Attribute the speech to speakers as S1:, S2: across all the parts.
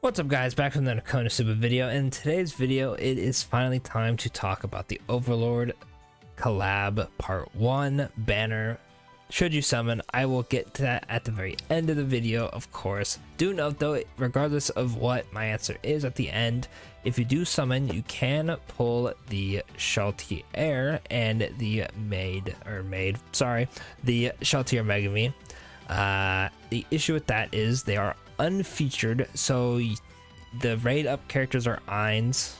S1: What's up guys, back from another Konosuba video. In today's video, it is finally time to talk about the Overlord collab part 1 banner. Should you summon, I will get to that at the very end of the video, of course. Do note though, regardless of what my answer is at the end, if you do summon, you can pull the Shaltier and the the Shaltier Megami. The issue with that is they are unfeatured, so the raid up characters are Ein's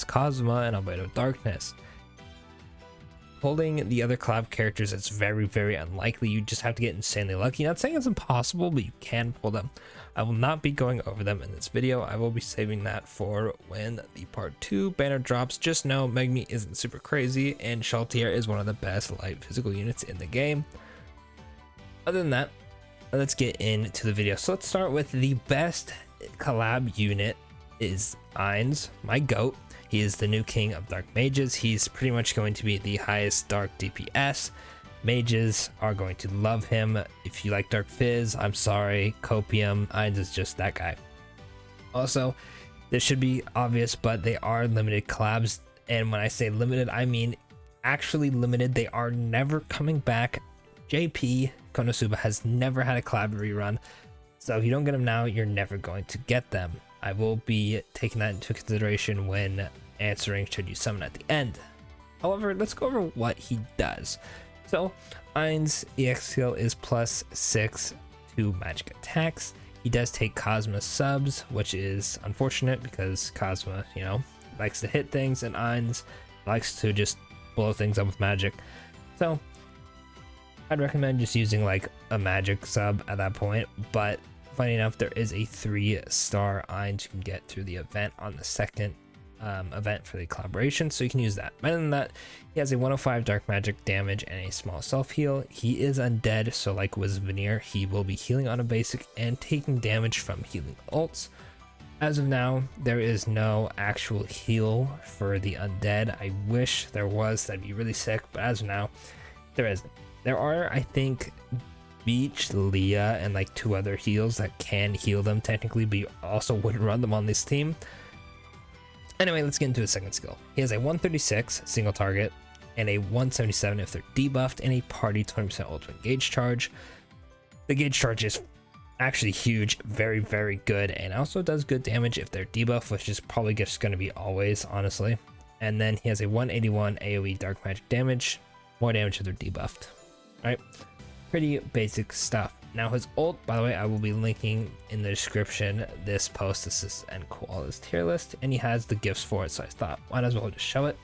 S1: Cosmo, and Albedo Darkness. Holding the other collab characters, it's very unlikely. You just have to get insanely lucky. Not saying it's impossible, but you can pull them. I will not be going over them in this video. I will be saving that for when the part 2 banner drops. Just know Megami isn't super crazy, and Shaltier is one of the best light physical units in the game. Other than that, let's get into the video. So let's start with the best collab unit is Ein's, my goat. He is the new king of dark mages. He's pretty much going to be the highest dark DPS. Mages are going to love him. If you like dark fizz, I'm sorry, copium, Ein's is just that guy. Also, this should be obvious, but they are limited collabs, and when I say limited, I mean actually limited. They are never coming back. JP Konosuba has never had a collab rerun, so if you don't get them now, you're never going to get them. I will be taking that into consideration when answering should you summon at the end. However, let's go over what he does. So Ein's EX skill is +6 to magic attacks. He does take Cosmo subs, which is unfortunate because Cosmo, likes to hit things, and Ein's likes to just blow things up with magic. So I'd recommend just using like a magic sub at that point, but funny enough, there is a 3-star Ein's you can get through the event on the second event for the collaboration, so you can use that. Other than that, he has a 105 dark magic damage and a small self heal. He is undead, so like with Veneer, he will be healing on a basic and taking damage from healing ults. As of now, there is no actual heal for the undead. I wish there was, that'd be really sick, but as of now, there isn't. There are, I think, Beach, Leah, and like 2 other heals that can heal them technically, but you also wouldn't run them on this team. Anyway, let's get into his second skill. He has a 136 single target and a 177 if they're debuffed, and a party 20% ultimate gauge charge. The gauge charge is actually huge, very good, and also does good damage if they're debuffed, which is probably just going to be always, honestly. And then he has a 181 AoE dark magic damage, more damage if they're debuffed. Right, pretty basic stuff. Now his ult, by the way, I will be linking in the description this post. This is EnKoala's tier list, and he has the gifts for it, so I thought might as well just show it.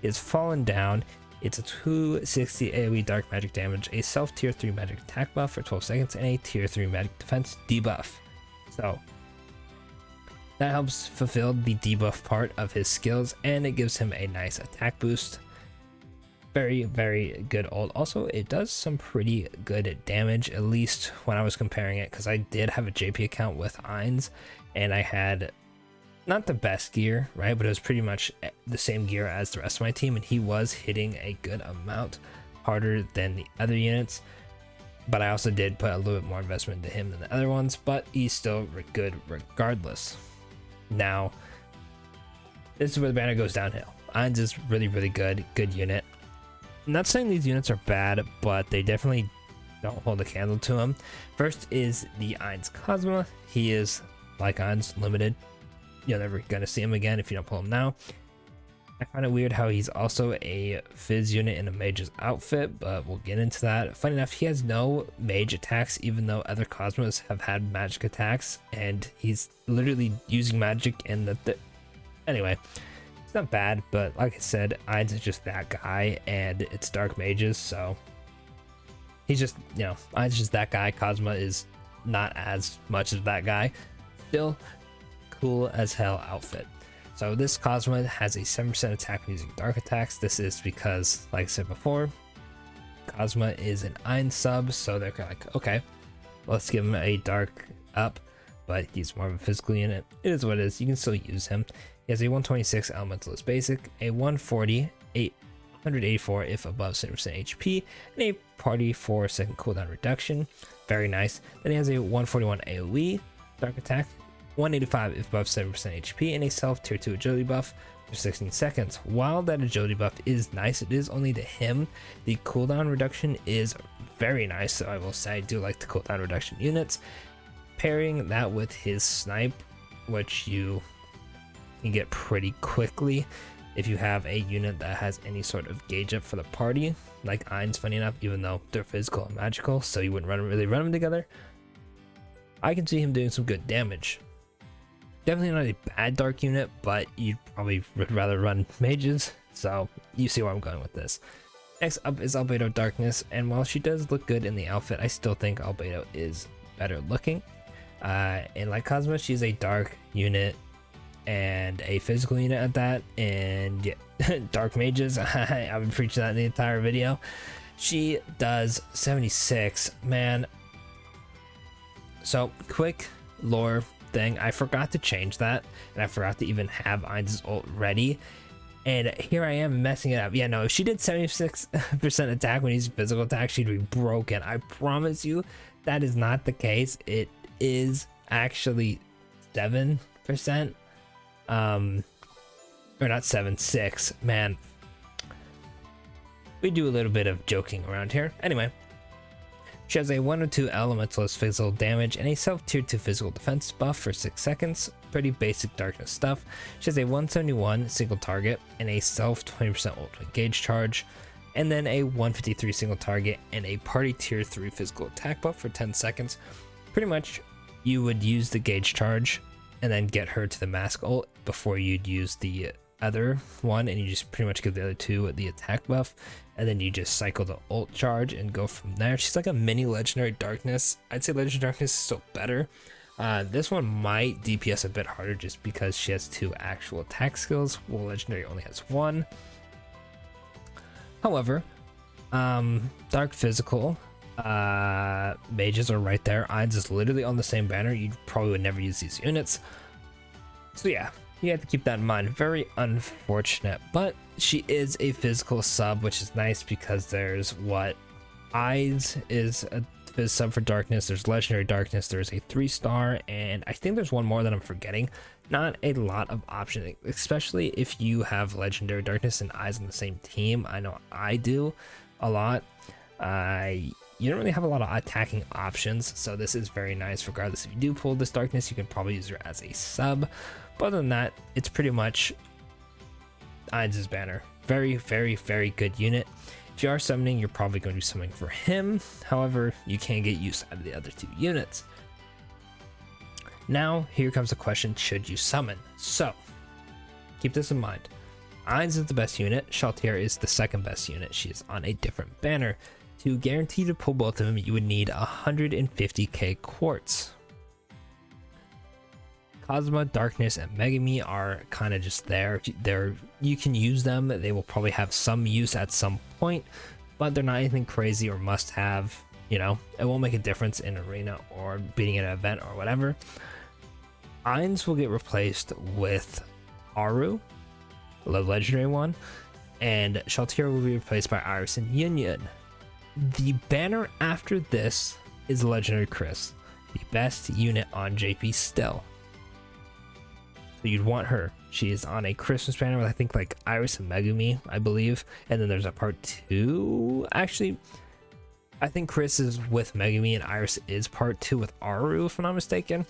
S1: It's Fallen Down. It's a 260 AoE dark magic damage, a self tier 3 magic attack buff for 12 seconds, and a tier 3 magic defense debuff. So that helps fulfill the debuff part of his skills, and it gives him a nice attack boost. Very good ult. Also, it does some pretty good damage, at least when I was comparing it, because I did have a JP account with Ein's, and I had not the best gear, right, but it was pretty much the same gear as the rest of my team, and he was hitting a good amount harder than the other units, but I also did put a little bit more investment into him than the other ones, but he's still good regardless. Now, this is where the banner goes downhill. Ein's is really good unit. I'm not saying these units are bad, but they definitely don't hold a candle to him. First is the Ein's Cosmo. He is, like Ein's, limited. You're never gonna see him again if you don't pull him now. I find it weird how he's also a fizz unit in a mage's outfit, but we'll get into that. Funny enough, he has no mage attacks, even though other Cosmos have had magic attacks, and he's literally using magic in the anyway. Not bad, but like I said, Ein's is just that guy, and it's dark mages, so he's just, Ein's just that guy. Cosmo is not as much of that guy. Still cool as hell outfit. So this Cosmo has a 7% attack using dark attacks. This is because, like I said before, Cosmo is an Ein sub, so they're kind of like, okay, let's give him a dark up, but he's more of a physical unit. It is what it is. You can still use him. He has a 126 elementalist basic, a 140, 184 if above 70% HP, and a party 4-second cooldown reduction. Very nice. Then he has a 141 AoE dark attack, 185 if above 7% HP, and a self tier 2 agility buff for 16 seconds. While that agility buff is nice, it is only to him. The cooldown reduction is very nice, so I will say I do like the cooldown reduction units. Pairing that with his snipe, which you can get pretty quickly if you have a unit that has any sort of gauge up for the party, like Ein's, funny enough, even though they're physical and magical, so you wouldn't really run them together. I can see him doing some good damage. Definitely not a bad dark unit, but you'd probably rather run mages, so you see where I'm going with this. Next up is Albedo Darkness, and while she does look good in the outfit, I still think Albedo is better looking. And like Cosmo, she's a dark unit and a physical unit at that, and yeah, dark mages, I've been preaching that in the entire video. She does 76, man. So quick lore thing, I forgot to change that, and I forgot to even have Ein's ult ready, and here I am messing it up. Yeah, no, if she did 76% attack when using physical attack, she'd be broken. I promise you that is not the case. It is actually 7%, or not 6, man. We do a little bit of joking around here. Anyway, she has a 102 elementalist physical damage and a self tier 2 physical defense buff for 6 seconds. Pretty basic darkness stuff. She has a 171 single target and a self 20% ultimate gauge charge, and then a 153 single target and a party tier 3 physical attack buff for 10 seconds. Pretty much you would use the gauge charge and then get her to the mask ult before you'd use the other one, and you just pretty much give the other two the attack buff, and then you just cycle the ult charge and go from there. She's like a mini legendary darkness. I'd say legendary darkness is still better. This one might DPS a bit harder just because she has 2 actual attack skills, while legendary only has 1. However, dark physical mages are right there. Ein's is literally on the same banner. You probably would never use these units, so yeah, you have to keep that in mind. Very unfortunate, but she is a physical sub, which is nice because there's what Eyes is a phys sub for darkness, there's legendary darkness, there's a 3-star, and I think there's one more that I'm forgetting. Not a lot of options, especially if you have legendary darkness and Eyes on the same team. I know I do a lot. You don't really have a lot of attacking options, so this is very nice. Regardless, if you do pull this darkness, you can probably use her as a sub, but other than that, it's pretty much Ein's banner. Very, very, very good unit. If you are summoning, you're probably going to be summoning for him. However, you can get use out of the other 2 units. Now, here comes the question, should you summon? So, keep this in mind. Ein's is the best unit, Shaltier is the second best unit. She is on a different banner. To guarantee to pull both of them, you would need 150k quartz. Cosmo, Darkness, and Megami are kind of just there. You can use them. They will probably have some use at some point, but they're not anything crazy or must have. You know, it won't make a difference in arena or beating an event or whatever. Ein's will get replaced with Aru, the legendary one, and Shaltier will be replaced by Iris and Union. The banner after this is Legendary Chris, the best unit on JP still. So you'd want her. She is on a Christmas banner with I think like Iris and Megumi, I believe. And then there's a part 2. Actually, I think Chris is with Megumi and Iris is part 2 with Aru, if I'm not mistaken.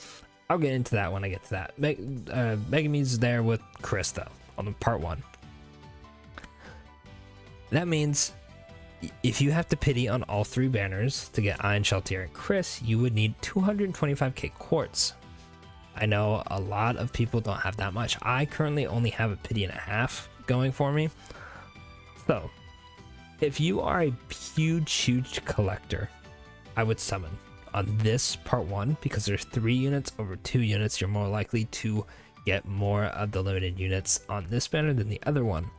S1: I'll get into that when I get to that. Megumi's there with Chris though, on the part 1. That means if you have to pity on all 3 banners to get Ein, Shaltier, and Chris, you would need 225k quartz. I know a lot of people don't have that much. I currently only have a pity and a half going for me. So, if you are a huge collector, I would summon on this part 1 because there's 3 units over 2 units. You're more likely to get more of the limited units on this banner than the other one.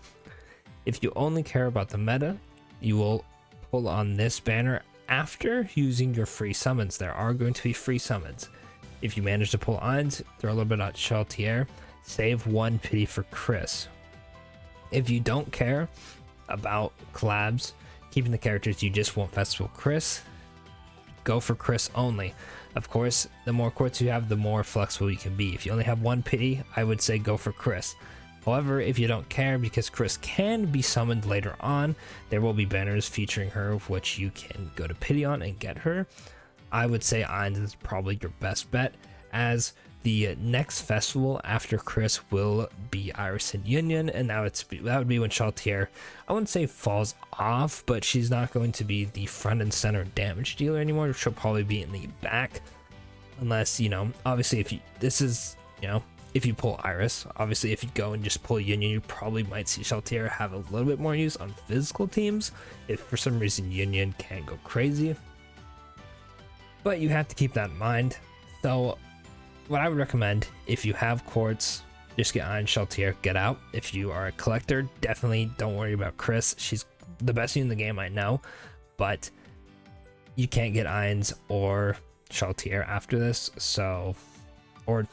S1: If you only care about the meta, you will pull on this banner after using your free summons. There are going to be free summons. If you manage to pull Ein's, throw a little bit at Shaltier, save 1 pity for Chris. If you don't care about collabs, keeping the characters you just want Festival Chris, go for Chris only. Of course, the more quartz you have, the more flexible you can be. If you only have one pity, I would say go for Chris. However, if you don't care, because Chris can be summoned later on, there will be banners featuring her, which you can go to pity on and get her. I would say Ainz is probably your best bet, as the next festival after Chris will be Iris and Union, and that would be when Shaltier, I wouldn't say falls off, but she's not going to be the front and center damage dealer anymore. She'll probably be in the back, unless, you know, obviously if you pull Iris, obviously if you go and just pull Union, you probably might see Shaltier have a little bit more use on physical teams if for some reason Union can't go crazy. But you have to keep that in mind. So what I would recommend, if you have quartz, just get Ainz, Shaltier, get out. If you are a collector, definitely don't worry about Chris. She's the best in the game, I know, but you can't get Ainz or Shaltier after this, so, or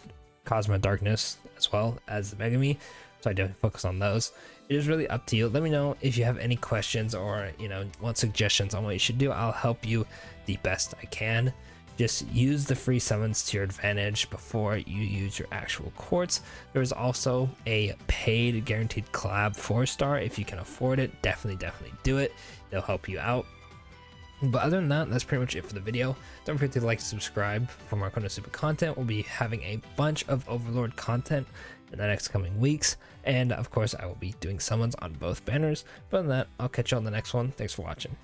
S1: Cosmo Darkness as well as the Megami, so I definitely focus on those. It is really up to you. Let me know if you have any questions or, you know, want suggestions on what you should do. I'll help you the best I can. Just use the free summons to your advantage before you use your actual quartz. There's also a paid guaranteed collab 4-star. If you can afford it, definitely do it. They'll help you out. But other than that, that's pretty much it for the video. Don't forget to like and subscribe for more Konosuba content. We'll be having a bunch of Overlord content in the next coming weeks. And of course, I will be doing summons on both banners. But other than that, I'll catch you on the next one. Thanks for watching.